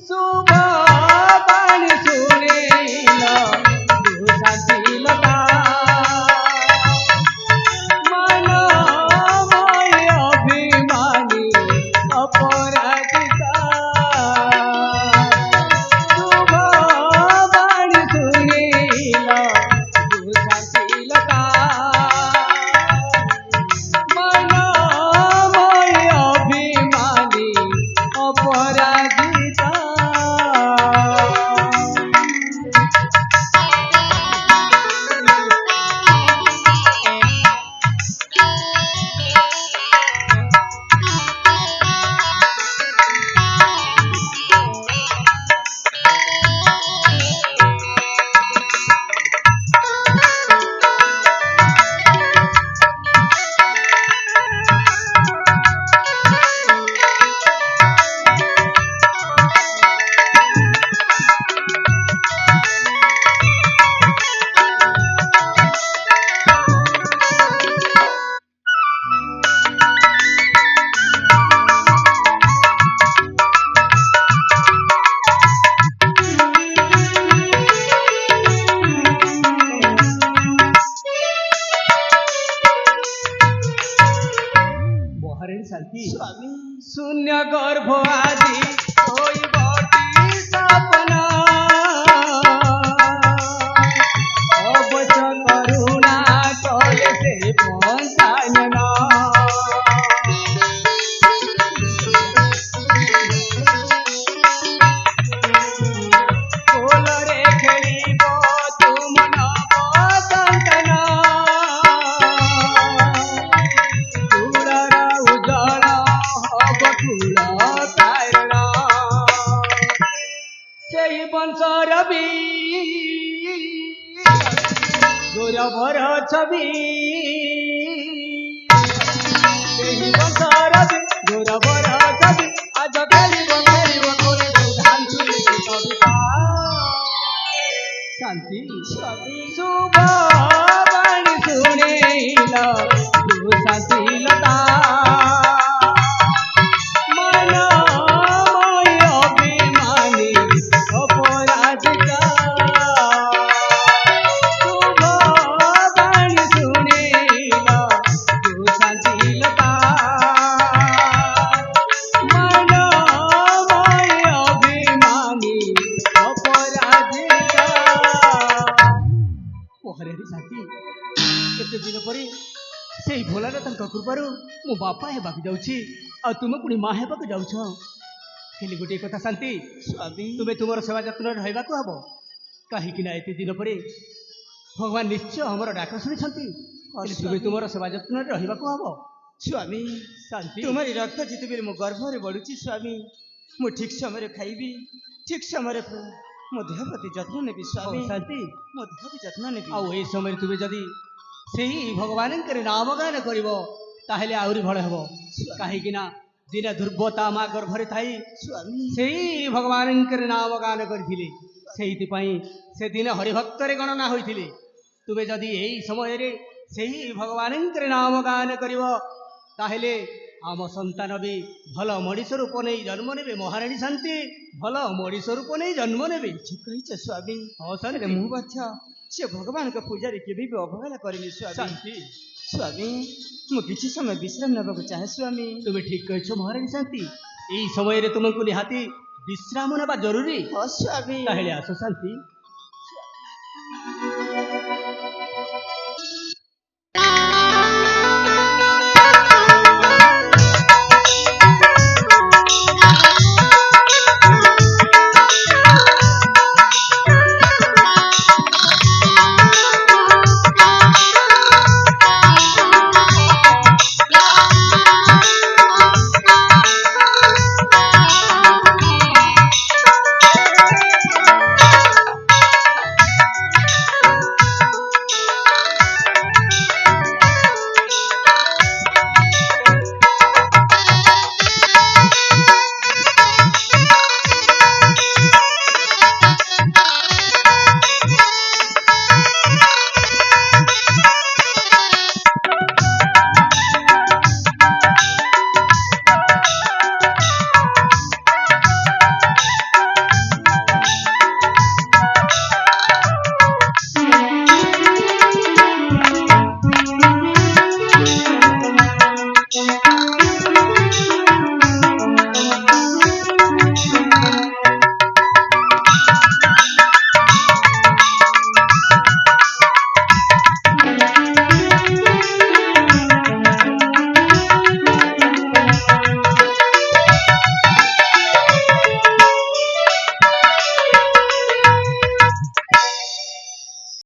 शुभ बाणी शुणेल तू शांतिलता मन मोय अभिमानी अपराजिता शुभ बाणी शुणेल तू शांतिलता मन मोय अभिमानी अपराजिता महाराणी शांती स्वामी शून्य गर्भ आदि होई बटी सपना अबच करुणा कले से पंचानना कोलरे खेलिब तुम नव संतना चूड़ार उजळ हब फूल तारण सेई वंशर गौरवर छवि सेई वंशर गौरवर छवि आज खेलिब कोरे धान चुली कविता शांति स्वामी शुभ बाणी शुणेल तू शांतिलता मन मोय अभिमानी अपराजिता शुभ बाणी शुणेल तू शांतिलता मन मोय अभिमानी अपराजिता महाराणी शांति केते दिन पर से भोलानाथ कृपार मो बापा हेबाक जाऊँ आ तुम पुणी माँ हेबाक जाऊछ खाली गोटे कथा शांति स्वामी तुम्हें तुम सेवा जत्न रहा हम कहीं एत दिन पर भगवान निश्चय आमर डाक शुणी तुम्हें तुम सेवा जत्न रहा हम स्वामी शांति तुम्हारी रक्त जितेबेले मो गर्भरे बढ़ुची स्वामी मु ठीक समय खाइबी ठीक समय मो देह प्रति जत्न नेबी स्वामी शांति मो देह भी जत्न नेबी आ समय तुम्हें जदि से भगवान नाम गान कर आहरी भल हे कहीं दिने दुर्बता माँ गर्भरे थी स्वामी से भगवान नाम गान करते से दिन हरिभक्तर गणना होते तुम्हें जदि यही समय से भगवान नाम गान कर आम संतान भी भल मनीष रूप नहीं जन्म ने महाराणी शांति भल मनीष रूप नहीं जन्म ने ठीक कही स्वामी हाँ शांति मुझे से भगवान का पूजा के भी अवहेला करनी स्वामी शांति स्वामी मु किसी समय विश्राम नेबाक चाहे स्वामी तुम्हें ठीक कह महाराणी शांति यही समय तुमको निहाती विश्राम नेबा जरूरी हाँ स्वामी ताहेले आस शांति